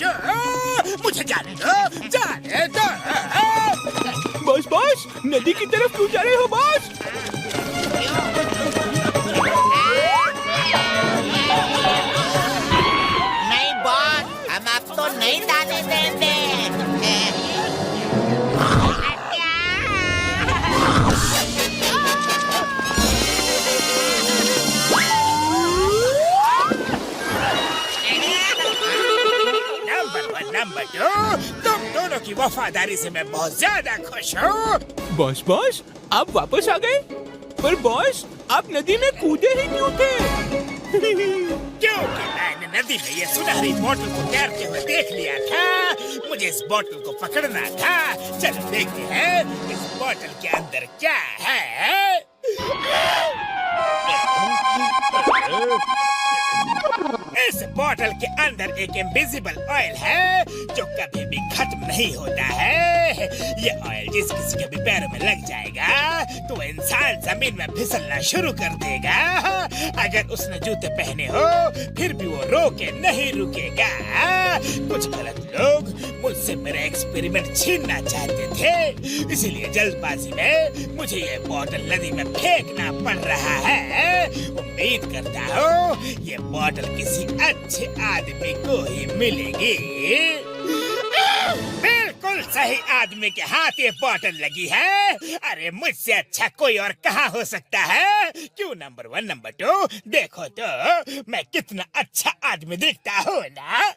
दो, मुझे जाने दो, जाने दो। बॉस बॉस, नदी की तरफ क्यों जा रहे हो बॉस? नहीं बॉस, हम आपको नहीं जाने देंगे। नंबर 2, तुम दोनों की वफादारी से मैं बहुत ज्यादा खुश हूँ। बॉस बॉस, आप वापस आ गए? पर बॉस, आप नदी में कूदे ही क्यों थे? क्योंकि मैंने नदी में ये सुनहरी बोतल को तैरते हुए देख लिया था। मुझे इस बोतल को पकड़ना था। चलो देखते हैं इस बोतल के अंदर क्या है। इस बोतल के अंदर एक इनविजिबल ऑयल है जो कभी भी खत्म नहीं होता है। ये ऑयल जिस किसी के भी पैरों में लग जाएगा तो वो इंसान जमीन में फिसलना शुरू कर देगा। अगर उसने जूते पहने हो फिर भी वो रोके नहीं रुकेगा। कुछ गलत लोग मुझसे मेरा एक्सपेरिमेंट छीनना चाहते थे, इसीलिए जल्दबाजी में मुझे ये बोतल नदी में फेंकना पड़ रहा है। उम्मीद करता हूँ ये बोतल किसी अच्छे आदमी को ही मिलेगी। बिल्कुल सही आदमी के हाथ ये बोतल लगी है। अरे मुझसे अच्छा कोई और कहाँ हो सकता है? क्यों नंबर 1 नंबर 2, देखो तो मैं कितना अच्छा आदमी दिखता हूँ ना।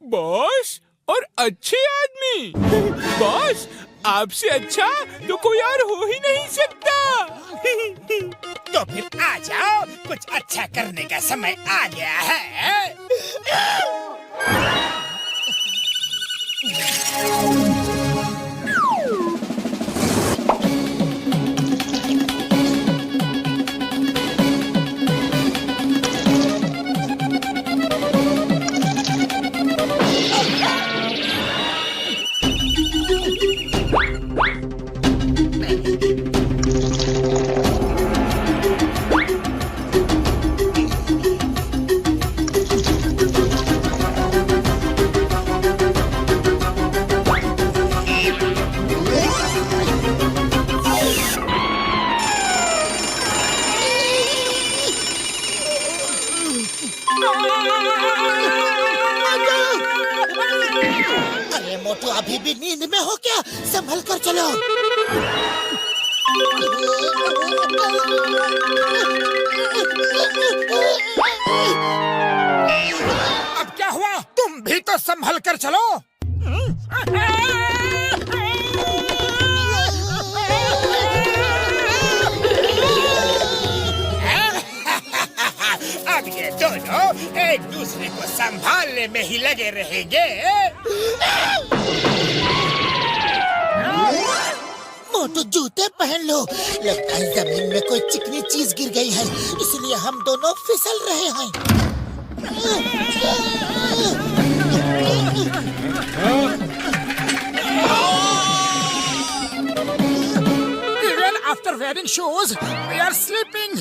बॉस, और अच्छे आदमी? बॉस, आपसे अच्छा तो कोई और हो ही नहीं सकता। तो फिर आ जाओ, कुछ अच्छा करने का समय आ गया है। अरे मोटू, अभी भी नींद में हो क्या? संभल कर चलो। अब क्या हुआ? तुम भी तो संभल कर चलो। अब ये दोनों एक दूसरे को संभालने में ही लगे रहेंगे। मोटू, जूते पहन लो। लगता है जमीन में कोई चिकनी चीज गिर गई है, इसलिए हम दोनों फिसल रहे हैं। Even after wearing shoes, we are sleeping.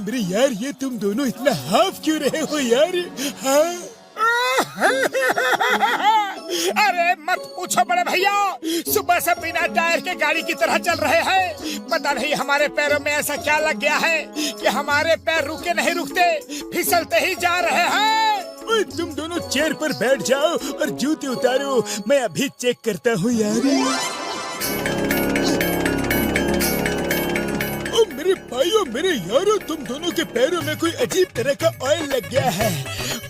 मेरे यार, ये तुम दोनों इतना हाफ क्यों रहे हो यार? हाँ? अरे मत पूछो बड़े भैया, सुबह से बिना टायर के गाड़ी की तरह चल रहे हैं। पता नहीं हमारे पैरों में ऐसा क्या लग गया है कि हमारे पैर रुके नहीं रुकते, फिसलते ही जा रहे हैं। ओए, तुम दोनों चेयर पर बैठ जाओ और जूते उतारो, मैं अभी चेक करता हूँ यार। भाइयों, मेरे यारों, तुम दोनों के पैरों में कोई अजीब तरह का ऑयल लग गया है।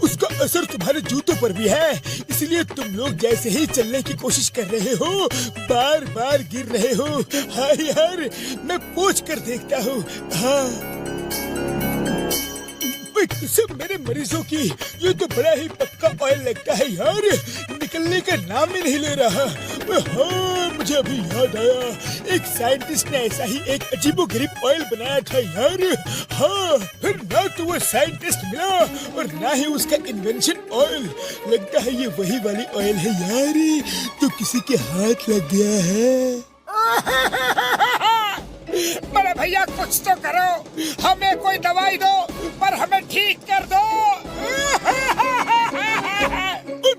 उस उसका असर तुम्हारे जूतों पर भी है, इसलिए तुम लोग जैसे ही चलने की कोशिश कर रहे हो बार बार गिर रहे हो। हाँ यार, मैं पूछ कर देखता हूँ। हाँ सब मेरे मरीजों की ये तो बड़ा ही पक्का ऑयल लगता है यार, निकलने का नाम ही नहीं ले रहा। हाँ, मुझे अभी याद आया, एक साइंटिस्ट ने ऐसा ही एक अजीबोगरीब ऑयल बनाया था यार। हाँ, फिर ना तो वो साइंटिस्ट मिला और ना ही उसका इन्वेंशन ऑयल। लगता है ये वही वाली ऑयल है यार, तो किसी के हाथ लग गया है। बड़े भैया कुछ तो करो, हमें कोई दवाई दो पर हमें ठीक कर दो।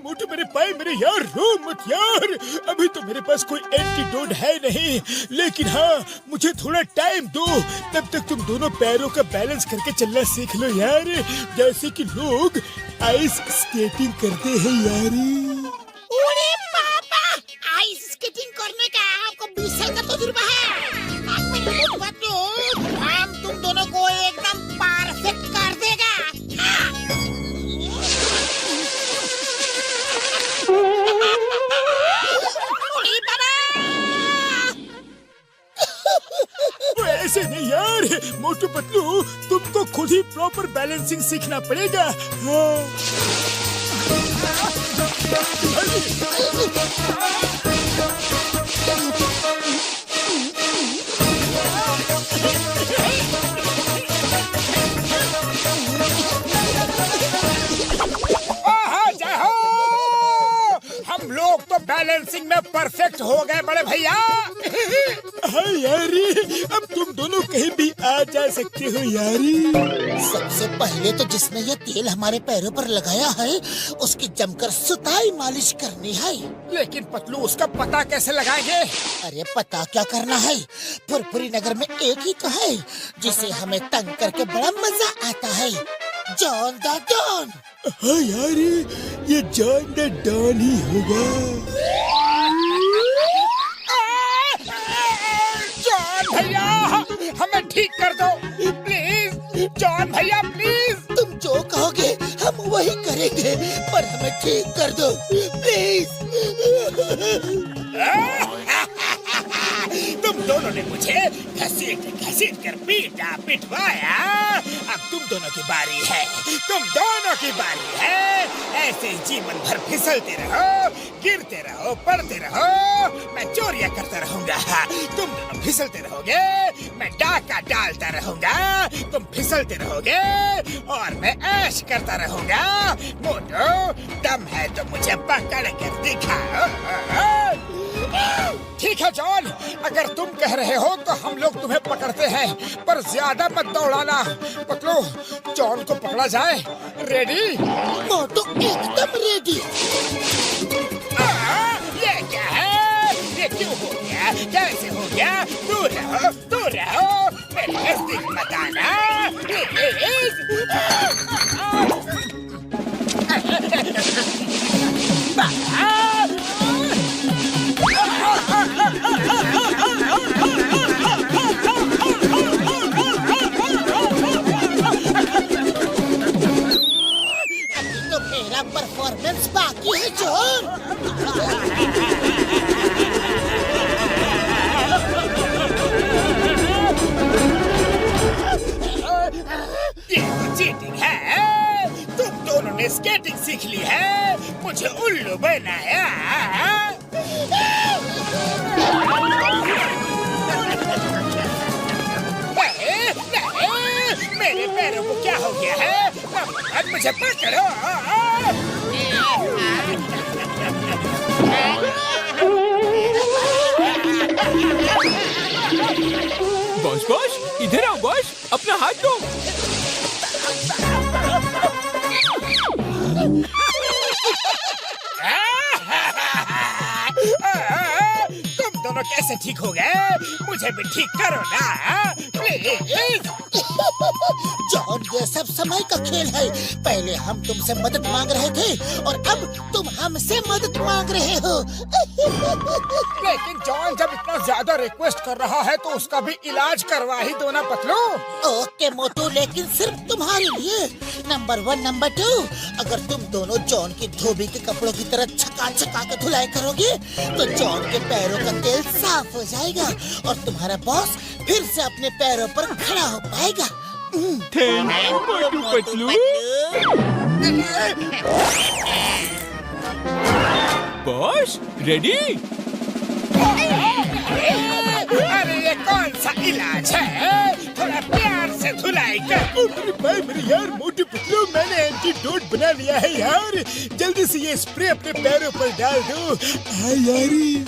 मोटू मेरे पाए मेरे यार, रो मत यार, अभी तो मेरे पास कोई एंटीडोट है नहीं, लेकिन हाँ मुझे थोड़ा टाइम दो, तब तक तुम दोनों पैरों का बैलेंस करके चलना सीख लो यार, जैसे कि लोग आइस स्केटिंग करते हैं यार। अरे पापा, आइस स्केटिंग करने का आपको 20 साल का तजुर्बा है। हम तुम दोनों को एकदम परफेक्ट कर देगा। ऐसे नहीं यार मोटू पतलू, तुमको खुद ही प्रॉपर बैलेंसिंग सीखना पड़ेगा। हाँ। हम लोग तो बैलेंसिंग में परफेक्ट हो गए बड़े भैया। हाँ यारी, अब तुम दोनों कहीं भी आ जा सकते हो यारी। सबसे पहले तो जिसने ये तेल हमारे पैरों पर लगाया है उसकी जमकर सुताई मालिश करनी है। लेकिन पतलू उसका पता कैसे लगाएंगे? अरे पता क्या करना है, फुरफुरी नगर में एक ही तो है जिसे हमें तंग करके बड़ा मजा आता है, जॉन द डॉन। हाँ यार, ये जॉन द डॉन ही होगा। जॉन भैया हमें ठीक कर दो प्लीज, जॉन भैया प्लीज। तुम जो कहोगे हम वही करेंगे, पर हमें ठीक कर दो प्लीज। तुम दोनों ने मुझे घसीट कर पिटवाया, अब तुम दोनों की बारी है, तुम दोनों की बारी है। ऐसे ही जीवन भर फिसलते रहो, गिरते रहो, पड़ते रहो, मैं चोरियां करता रहूंगा, तुम दोनों फिसलते रहोगे, मैं डाका डालता रहूंगा, तुम फिसलते रहोगे और मैं ऐश करता रहूंगा। मोटो, दम है तो मुझे पकड़ कर दिखाओ। ठीक है जॉन, अगर तुम कह रहे हो तो हम लोग तुम्हें पकड़ते हैं, पर ज्यादा मत दौड़ाना। पतलू, जॉन को पकड़ा जाए। रेडी? मोटू एकदम रेडी। ये क्या है? ये क्यों हो गया? कैसे हो गया? दूर रहो, दूर रहो, मेरे नजदीक मत आना। तो मेरा परफॉर्मेंस बाकी है जॉन। ये तो चीटिंग है, तुम दोनों ने स्केटिंग सीख ली है, मुझे उल्लू बनाया। मेरे पैरों को क्या हो गया है? अब मुझे पकड़ो। बॉस बॉस, इधर आओ बॉस, अपना हाथ दो। तुम दोनों कैसे ठीक हो गए? मुझे भी ठीक करो ना प्लीज। जॉन, ये सब समय का खेल है। पहले हम तुमसे मदद मांग रहे थे और अब तुम हमसे मदद मांग रहे हो। लेकिन जॉन जब इतना ज्यादा रिक्वेस्ट कर रहा है तो उसका भी इलाज करवा ही दो ना पतलू। ओके मोटू, लेकिन सिर्फ तुम्हारे लिए। नंबर 1, नंबर 2, अगर तुम दोनों जॉन की धोबी के कपड़ों की तरह छका छका के धुलाई करोगे तो जॉन के पैरों का तेल साफ हो जाएगा और तुम्हारा बॉस फिर से अपने पैरों पर खड़ा हो पाएगा। Thank you Motu Patlu. Boss ready? अरे ये कौन सा इलाज है? थोड़ा प्यार से धुलाई कर। अरे भाई मेरे यार मोटे पतलू, मैंने एंटीडोट बना लिया है यार। जल्दी से ये स्प्रे अपने पैरों पर डाल दो। हाँ यारी।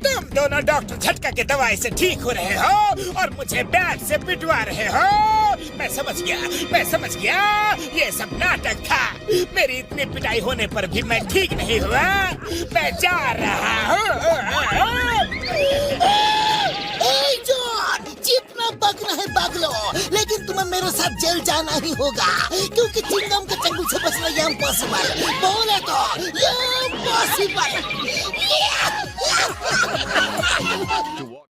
तुम दोनों डॉक्टर झटका के दवाई से ठीक हो रहे हो और मुझे बैट से पिटवा रहे हो। मैं समझ गया ये सब नाटक था। मेरी इतनी पिटाई होने पर भी मैं ठीक नहीं हुआ। मैं जा रहा हूँ। जॉन, जितना भागना है भाग लो, लेकिन तुम्हें मेरे साथ जेल जाना ही होगा क्योंकि चिंगम के चंगुल से बचना ये इम्पॉसिबल। बोले तो ये इम्पॉसिबल।